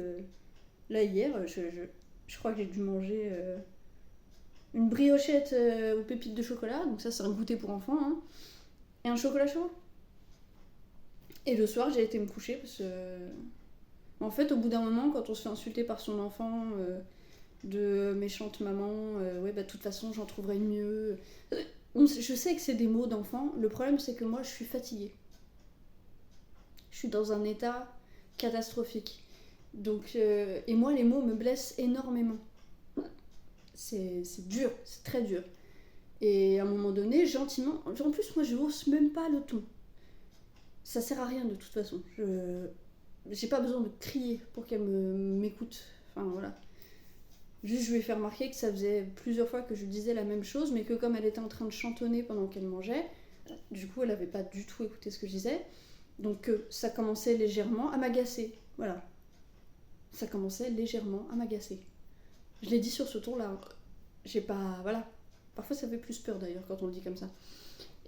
Là, hier, je crois que j'ai dû manger une briochette aux pépites de chocolat, donc ça, c'est un goûter pour enfants, hein, et un chocolat chaud. Et le soir, j'ai été me coucher parce que. En fait, au bout d'un moment, quand on se fait insulter par son enfant de méchante maman, ouais, bah de toute façon, j'en trouverai une mieux. Je sais que c'est des mots d'enfant, le problème, c'est que moi, je suis fatiguée. Je suis dans un état catastrophique. Donc, et moi, les mots me blessent énormément. C'est dur, c'est très dur. Et à un moment donné, gentiment. En plus, moi, je hausse même pas le ton. Ça sert à rien de toute façon. J'ai pas besoin de crier pour qu'elle m'écoute. Enfin, voilà. Juste, je lui ai fait remarquer que ça faisait plusieurs fois que je disais la même chose, mais que comme elle était en train de chantonner pendant qu'elle mangeait, du coup, elle avait pas du tout écouté ce que je disais. Donc, ça commençait légèrement à m'agacer. Voilà. Ça commençait légèrement à m'agacer. Je l'ai dit sur ce ton-là. J'ai pas. Voilà. Parfois, ça fait plus peur d'ailleurs quand on le dit comme ça.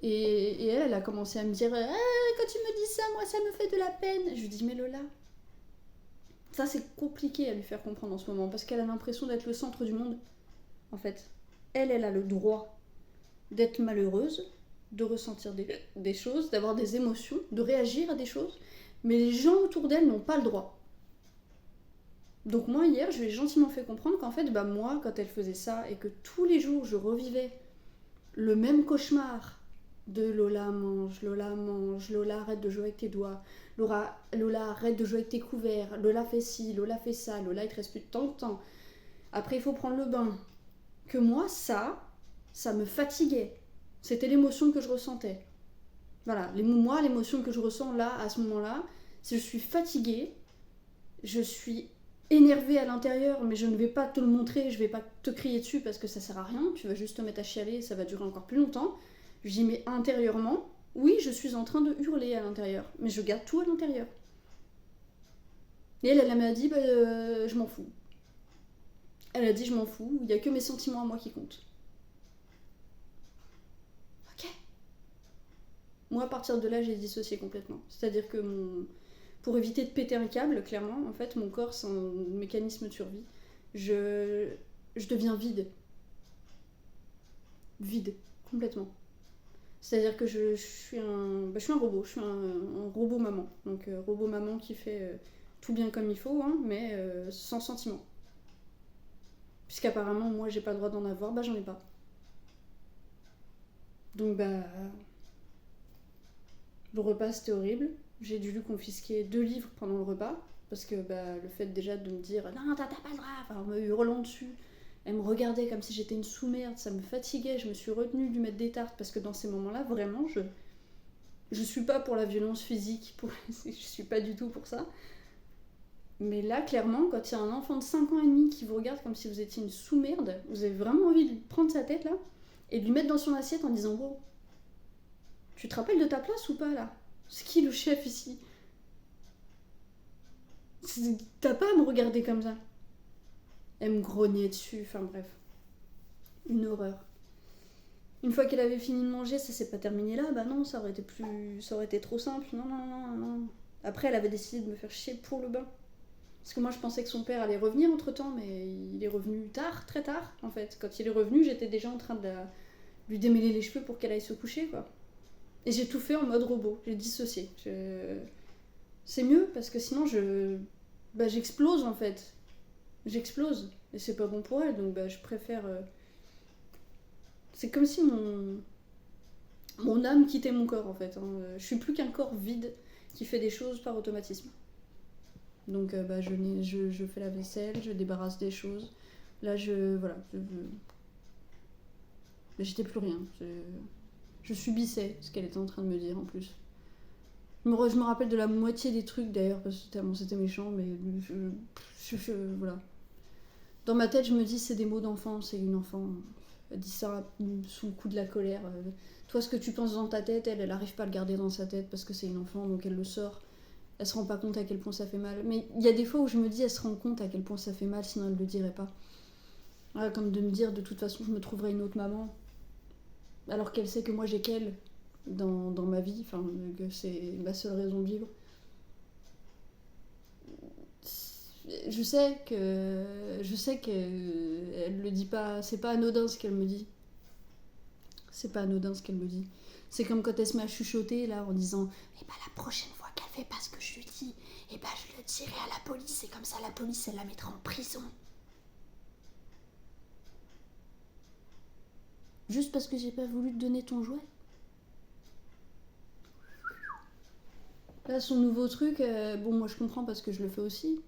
Et elle a commencé à me dire quand tu me dis ça, moi, ça me fait de la peine. Je lui dis mais Lola, ça c'est compliqué à lui faire comprendre en ce moment parce qu'elle a l'impression d'être le centre du monde. En fait, elle a le droit d'être malheureuse, de ressentir des choses, d'avoir des émotions, de réagir à des choses, mais les gens autour d'elle n'ont pas le droit. Donc moi hier, je lui ai gentiment fait comprendre qu'en fait, bah moi, quand elle faisait ça et que tous les jours je revivais le même cauchemar de Lola mange, Lola arrête de jouer avec tes doigts, Lola arrête de jouer avec tes couverts, Lola fait ci, Lola fait ça, Lola il te reste plus de tant de temps, après il faut prendre le bain. Que moi ça me fatiguait. C'était l'émotion que je ressentais. Voilà, moi l'émotion que je ressens là, à ce moment-là, c'est que je suis fatiguée, je suis énervée à l'intérieur, mais je ne vais pas te le montrer, je vais pas te crier dessus parce que ça sert à rien, tu vas juste te mettre à chialer et ça va durer encore plus longtemps. Je dis mais intérieurement, oui, je suis en train de hurler à l'intérieur, mais je garde tout à l'intérieur. Et elle m'a dit je m'en fous. Elle a dit je m'en fous, il y a que mes sentiments à moi qui comptent. Ok. Moi à partir de là j'ai dissocié complètement. C'est-à-dire que pour éviter de péter un câble, clairement, en fait mon corps c'est un mécanisme de survie. Je deviens vide. Vide, complètement. C'est-à-dire que je suis je suis un robot, je suis un robot maman. Donc robot maman qui fait tout bien comme il faut, hein, mais sans sentiment. Puisqu'apparemment moi j'ai pas le droit d'en avoir, bah j'en ai pas. Donc le repas c'était horrible. J'ai dû lui confisquer 2 livres pendant le repas. Parce que le fait déjà de me dire non t'as pas le droit, enfin, en me hurlant dessus, elle me regardait comme si j'étais une sous-merde, ça me fatiguait, je me suis retenue de lui mettre des tartes parce que dans ces moments-là, vraiment, je suis pas pour la violence physique, je suis pas du tout pour ça. Mais là, clairement, quand il y a un enfant de 5 ans et demi qui vous regarde comme si vous étiez une sous-merde, vous avez vraiment envie de lui prendre sa tête là et de lui mettre dans son assiette en disant wow, tu te rappelles de ta place ou pas là? C'est qui le chef ici? T'as pas à me regarder comme ça. Elle me grognait dessus, enfin bref. Une horreur. Une fois qu'elle avait fini de manger, ça s'est pas terminé là, bah non, ça aurait été trop simple. Non. Après, elle avait décidé de me faire chier pour le bain. Parce que moi, je pensais que son père allait revenir entre temps, mais il est revenu tard, très tard, en fait. Quand il est revenu, j'étais déjà en train de lui démêler les cheveux pour qu'elle aille se coucher, quoi. Et j'ai tout fait en mode robot, j'ai dissocié. C'est mieux, parce que sinon, j'explose, en fait. J'explose. Et c'est pas bon pour elle, donc je préfère. C'est comme si mon âme quittait mon corps en fait. Hein. Je suis plus qu'un corps vide qui fait des choses par automatisme. Donc je fais la vaisselle, je débarrasse des choses. Là j'étais plus rien. Je subissais ce qu'elle était en train de me dire en plus. Je me rappelle de la moitié des trucs d'ailleurs parce que tellement c'était méchant, mais voilà. Dans ma tête, je me dis c'est des mots d'enfant, c'est une enfant. Elle dit ça sous le coup de la colère. Toi, ce que tu penses dans ta tête, elle arrive pas à le garder dans sa tête parce que c'est une enfant, donc elle le sort. Elle se rend pas compte à quel point ça fait mal. Mais il y a des fois où je me dis, elle se rend compte à quel point ça fait mal, sinon elle le dirait pas. Comme de me dire, de toute façon, je me trouverai une autre maman. Alors qu'elle sait que moi j'ai qu'elle. dans ma vie, enfin, que c'est ma seule raison de vivre. Je sais qu'elle le dit pas, c'est pas anodin ce qu'elle me dit. C'est pas anodin ce qu'elle me dit. C'est comme quand elle se met à chuchoter là en disant eh ben la prochaine fois qu'elle fait pas ce que je lui dis, eh ben je le dirai à la police et comme ça la police elle la mettra en prison. Juste parce que j'ai pas voulu te donner ton jouet. Là son nouveau truc, bon moi je comprends parce que je le fais aussi.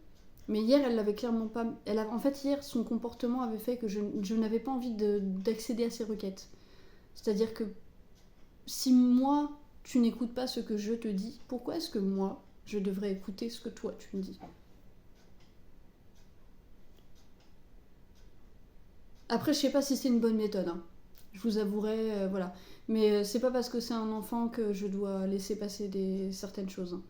Mais hier elle l'avait clairement pas. En fait hier son comportement avait fait que je n'avais pas envie d'accéder à ses requêtes. C'est-à-dire que si moi, tu n'écoutes pas ce que je te dis, pourquoi est-ce que moi, je devrais écouter ce que toi, tu me dis? Après, je sais pas si c'est une bonne méthode, hein. Je vous avouerai, voilà. Mais c'est pas parce que c'est un enfant que je dois laisser passer certaines choses, hein.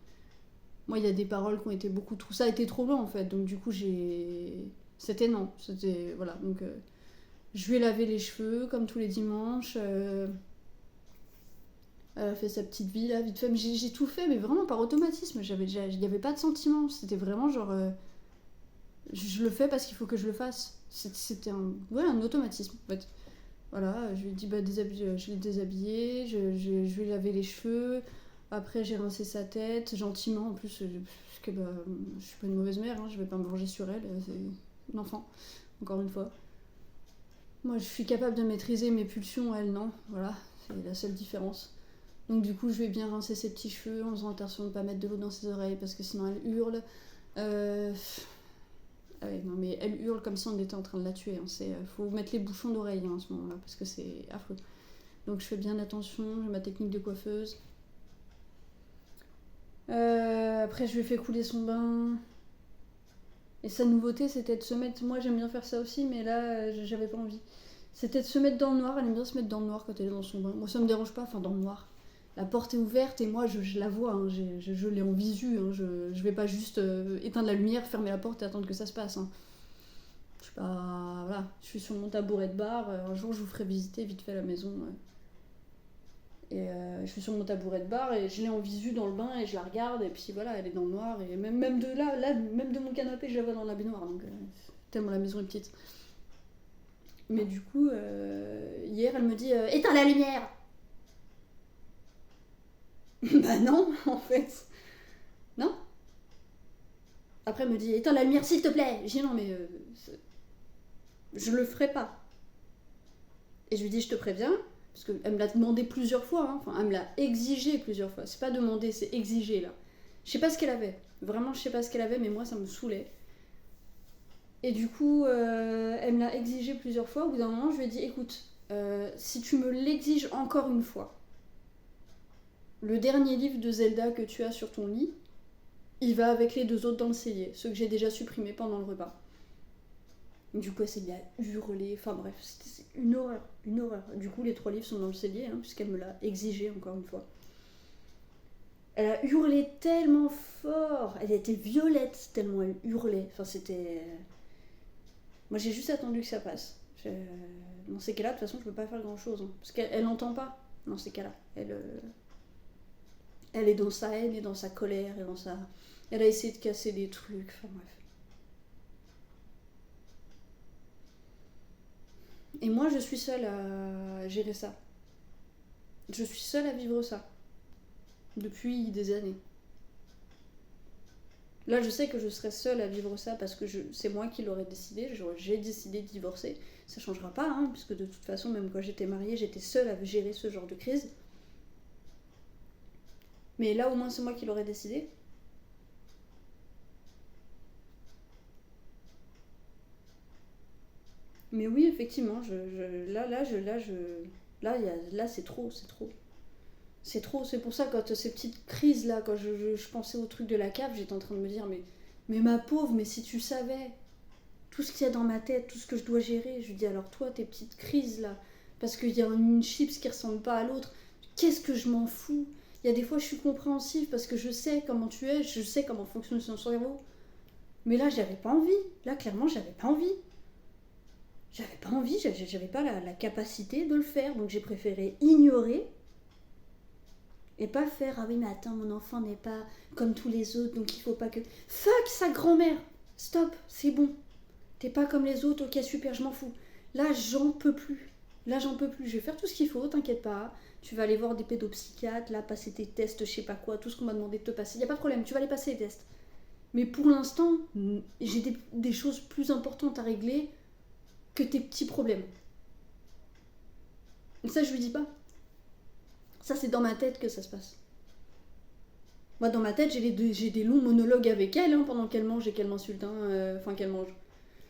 Moi, il y a des paroles qui ont été beaucoup trop... Ça a été trop long, en fait, donc du coup, j'ai... C'était non, c'était... Voilà, donc... je lui ai lavé les cheveux, comme tous les dimanches... Elle a fait sa petite vie là, vite fait. Mais j'ai tout fait, mais vraiment par automatisme. Il n'y avait pas de sentiment. C'était vraiment genre. Je le fais parce qu'il faut que je le fasse. C'était un automatisme en fait. Voilà, je lui ai dit bah, je l'ai déshabillé, je lui ai lavé les cheveux. Après, j'ai rincé sa tête gentiment. En plus, parce que bah, je suis pas une mauvaise mère, hein, je vais pas me venger sur elle. C'est une enfant, encore une fois. Moi, je suis capable de maîtriser mes pulsions, elle non. Voilà, c'est la seule différence. Donc du coup, je vais bien rincer ses petits cheveux en faisant attention de ne pas mettre de l'eau dans ses oreilles parce que sinon elle hurle. Ah ouais, non mais elle hurle comme si on était en train de la tuer. Hein. Faut mettre les bouchons d'oreille hein, en ce moment-là parce que c'est affreux. Donc je fais bien attention, j'ai ma technique de coiffeuse. Après, je lui ai fait couler son bain. Et sa nouveauté, c'était de se mettre... Moi, j'aime bien faire ça aussi, mais là, j'avais pas envie. C'était de se mettre dans le noir. Elle aime bien se mettre dans le noir quand elle est dans son bain. Moi, ça me dérange pas, enfin, dans le noir. La porte est ouverte et moi je la vois, hein, je l'ai en visu, hein, je vais pas juste éteindre la lumière, fermer la porte et attendre que ça se passe. Hein. Je suis pas. Voilà, je suis sur mon tabouret de bar, un jour je vous ferai visiter vite fait la maison. Et je suis sur mon tabouret de bar et je l'ai en visu dans le bain et je la regarde et puis voilà, elle est dans le noir et même de là, même de mon canapé, je la vois dans la baignoire, donc tellement la maison est petite. Mais du coup, hier elle me dit éteins la lumière. Bah non, en fait. Non. Après, elle me dit éteins la lumière, s'il te plaît. Je dis non, mais je le ferai pas. Et je lui dis je te préviens, parce qu'elle me l'a demandé plusieurs fois. Hein. Enfin, elle me l'a exigé plusieurs fois. C'est pas demander, c'est exiger là. Je sais pas ce qu'elle avait. Vraiment, je sais pas ce qu'elle avait, mais moi, ça me saoulait. Et du coup, elle me l'a exigé plusieurs fois. Au bout d'un moment, je lui ai dit écoute, si tu me l'exiges encore une fois, le dernier livre de Zelda que tu as sur ton lit, il va avec les deux autres dans le cellier, ceux que j'ai déjà supprimés pendant le repas. Du coup, elle s'est mise à hurler, enfin bref, c'est une horreur, une horreur. Du coup, les 3 livres sont dans le cellier, hein, puisqu'elle me l'a exigé encore une fois. Elle a hurlé tellement fort, elle était violette tellement elle hurlait, enfin c'était... Moi j'ai juste attendu que ça passe. Dans ces cas-là, de toute façon, je peux pas faire grand-chose, hein, parce qu'elle n'entend pas dans ces cas-là. Elle est dans sa haine et dans sa colère et dans sa... Elle a essayé de casser des trucs, enfin bref. Et moi, je suis seule à gérer ça. Je suis seule à vivre ça. Depuis des années. Là, je sais que je serai seule à vivre ça parce que c'est moi qui l'aurais décidé. J'ai décidé de divorcer. Ça changera pas, hein, puisque de toute façon, même quand j'étais mariée, j'étais seule à gérer ce genre de crise. Mais là, au moins, c'est moi qui l'aurais décidé. Mais oui, effectivement, là, c'est trop, c'est trop. C'est trop, c'est pour ça, quand ces petites crises là, quand je pensais au truc de la cave, j'étais en train de me dire, mais ma pauvre, mais si tu savais tout ce qu'il y a dans ma tête, tout ce que je dois gérer, je lui dis, alors toi, tes petites crises là, parce qu'il y a une chips qui ressemble pas à l'autre, qu'est-ce que je m'en fous? Il y a des fois, je suis compréhensive parce que je sais comment tu es, je sais comment fonctionne son cerveau. Mais là, j'avais pas envie. Là, clairement, j'avais pas envie. J'avais pas envie, j'avais pas la capacité de le faire, donc j'ai préféré ignorer Et pas faire, ah oui, mais attends, mon enfant n'est pas comme tous les autres, donc il faut pas que. Fuck sa grand-mère. Stop, c'est bon. T'es pas comme les autres, ok, super, je m'en fous. Là, j'en peux plus. Là, j'en peux plus. Je vais faire tout ce qu'il faut, t'inquiète pas. Tu vas aller voir des pédopsychiatres, là, passer tes tests, je sais pas quoi, tout ce qu'on m'a demandé de te passer. Y a pas de problème, tu vas aller passer les tests. Mais pour l'instant, j'ai des choses plus importantes à régler que tes petits problèmes. Et ça, je lui dis pas. Ça, c'est dans ma tête que ça se passe. Moi, dans ma tête, j'ai des longs monologues avec elle pendant qu'elle mange et qu'elle m'insulte. Enfin, qu'elle mange.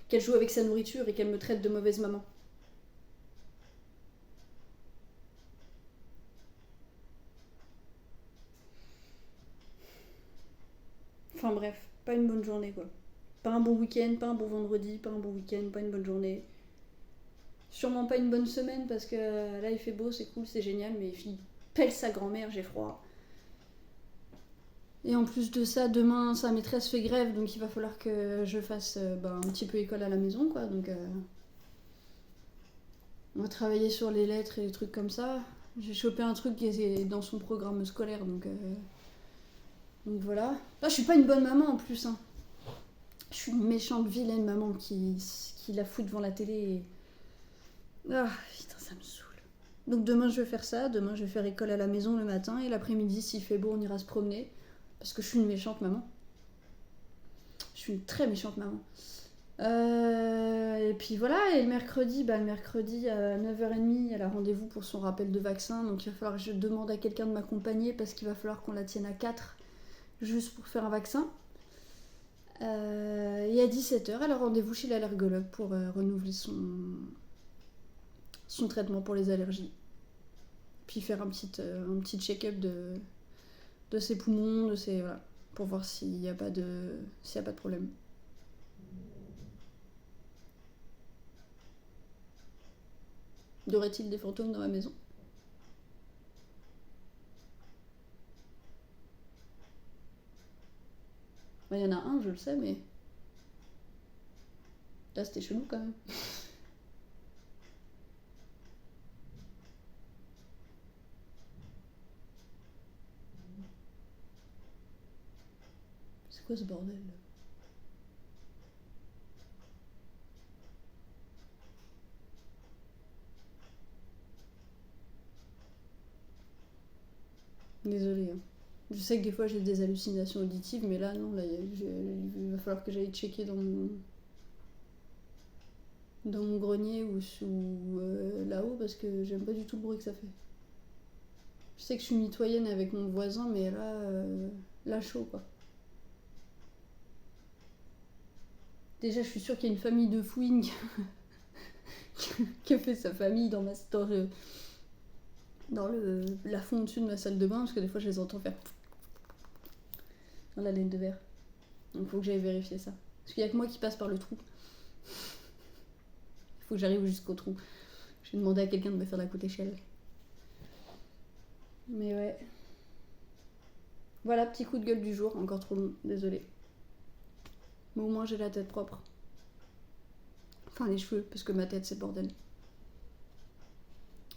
Qu'elle joue avec sa nourriture et qu'elle me traite de mauvaise maman. Enfin bref, pas une bonne journée quoi. Pas un bon week-end, pas un bon vendredi, pas un bon week-end, pas une bonne journée. Sûrement pas une bonne semaine parce que là il fait beau, c'est cool, c'est génial, mais il pèle sa grand-mère, j'ai froid. Et en plus de ça, demain sa maîtresse fait grève, donc il va falloir que je fasse un petit peu école à la maison quoi. Donc on va travailler sur les lettres et les trucs comme ça. J'ai chopé un truc qui est dans son programme scolaire, donc voilà. Là je suis pas une bonne maman en plus. Je suis une méchante vilaine maman qui la fout devant la télé et... Ah putain ça me saoule. Donc demain je vais faire ça, demain je vais faire école à la maison le matin et l'après-midi s'il fait beau on ira se promener. Parce que je suis une méchante maman. Je suis une très méchante maman. Et puis voilà, et le mercredi à 9h30 elle a rendez-vous pour son rappel de vaccin. Donc il va falloir que je demande à quelqu'un de m'accompagner parce qu'il va falloir qu'on la tienne à 4 juste pour faire un vaccin. Et à 17h, elle a rendez-vous chez l'allergologue pour renouveler son traitement pour les allergies. Puis faire un petit check-up de ses poumons, voilà, pour voir s'il n'y a pas de problème. Y aurait-il des fantômes dans ma maison ? Il y en a un, je le sais, mais... Là, c'était chelou quand même. C'est quoi ce bordel là ? Désolée. Je sais que des fois j'ai des hallucinations auditives, mais là, non, là, il va falloir que j'aille checker dans mon grenier ou là-haut parce que j'aime pas du tout le bruit que ça fait. Je sais que je suis mitoyenne avec mon voisin, mais là chaud quoi. Déjà, je suis sûre qu'il y a une famille de fouines qui a fait sa famille dans la fond au-dessus de ma salle de bain, parce que des fois je les entends faire dans la laine de verre. Donc faut que j'aille vérifier ça. Parce qu'il y a que moi qui passe par le trou. Il faut que j'arrive jusqu'au trou. Je vais demander à quelqu'un de me faire la coûte échelle. Mais ouais. Voilà, petit coup de gueule du jour, encore trop long, désolé. Mais au moins j'ai la tête propre. Enfin les cheveux, parce que ma tête c'est bordel.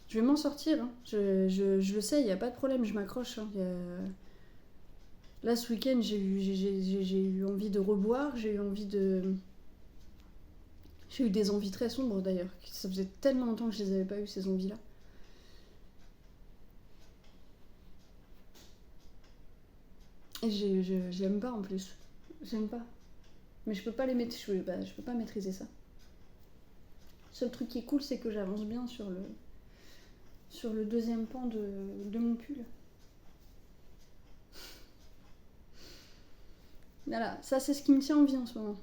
Je vais m'en sortir, hein. Je le sais, il n'y a pas de problème, je m'accroche. Là ce week-end j'ai eu envie de reboire, j'ai eu des envies très sombres d'ailleurs. Ça faisait tellement longtemps que je les avais pas eu ces envies-là. Et j'aime pas en plus. J'aime pas. Mais je peux pas je peux pas maîtriser ça. Le seul truc qui est cool, c'est que j'avance bien sur le deuxième pan de mon pull. Voilà, ça c'est ce qui me tient en vie en ce moment.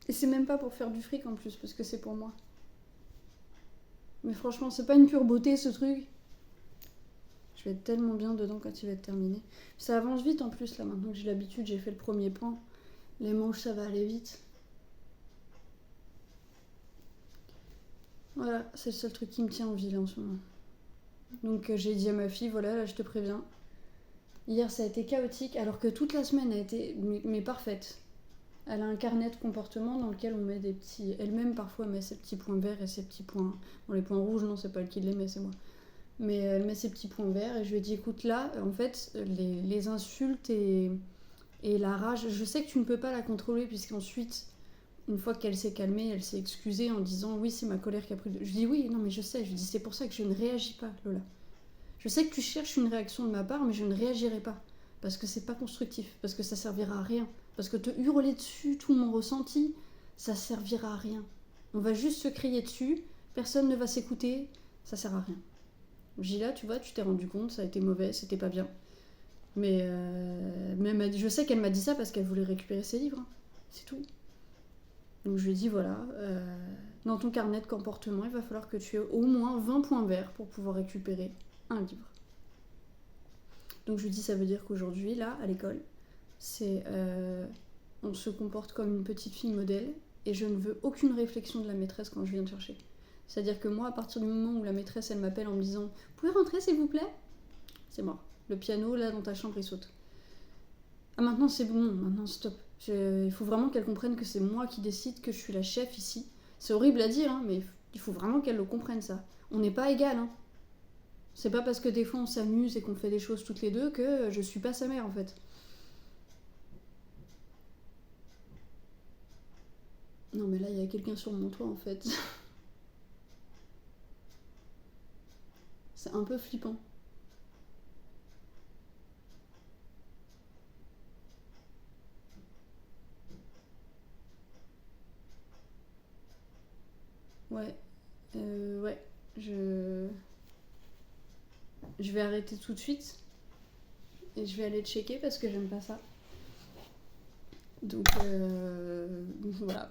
Et c'est même pas pour faire du fric en plus, parce que c'est pour moi. Mais franchement, c'est pas une pure beauté ce truc. Je vais être tellement bien dedans quand il va être terminé. Ça avance vite en plus là, maintenant que j'ai l'habitude, j'ai fait le premier pan. Les manches, ça va aller vite. Voilà, c'est le seul truc qui me tient en vie là en ce moment. Donc j'ai dit à ma fille, voilà, là je te préviens. Hier ça a été chaotique, alors que toute la semaine a été mais parfaite. Elle a un carnet de comportement dans lequel on met des petits... Elle-même parfois met ses petits points verts et ses petits points... Bon les points rouges non c'est pas elle qui les met, c'est moi. Mais elle met ses petits points verts et je lui ai dit écoute là, en fait, les insultes et la rage, je sais que tu ne peux pas la contrôler puisqu'ensuite, une fois qu'elle s'est calmée, elle s'est excusée en disant oui c'est ma colère qui a pris... Je dis oui, non mais je sais, je dis c'est pour ça que je ne réagis pas Lola. Je sais que tu cherches une réaction de ma part mais je ne réagirai pas. Parce que c'est pas constructif, parce que ça servira à rien. Parce que te hurler dessus, tout mon ressenti, ça servira à rien. On va juste se crier dessus, personne ne va s'écouter, ça sert à rien. Je dis là, tu vois, tu t'es rendu compte, ça a été mauvais, c'était pas bien. Mais je sais qu'elle m'a dit ça parce qu'elle voulait récupérer ses livres. C'est tout. Donc je lui ai dit voilà, dans ton carnet de comportement, il va falloir que tu aies au moins 20 points verts pour pouvoir récupérer un livre. Donc je lui dis ça veut dire qu'aujourd'hui, là, à l'école, on se comporte comme une petite fille modèle et je ne veux aucune réflexion de la maîtresse quand je viens de chercher. C'est-à-dire que moi, à partir du moment où la maîtresse, elle m'appelle en me disant « Vous pouvez rentrer, s'il vous plaît ?» C'est mort. Le piano, là, dans ta chambre, il saute. Ah, maintenant, c'est bon. Maintenant, stop. Il faut vraiment qu'elle comprenne que c'est moi qui décide, que je suis la chef ici. C'est horrible à dire, hein, mais il faut vraiment qu'elle le comprenne, ça. On n'est pas égal, hein. C'est pas parce que des fois, on s'amuse et qu'on fait des choses toutes les deux que je suis pas sa mère, en fait. Non, mais là, il y a quelqu'un sur mon toit, en fait. C'est un peu flippant. Ouais. Ouais. Je vais arrêter tout de suite. Et je vais aller checker parce que j'aime pas ça. Donc voilà.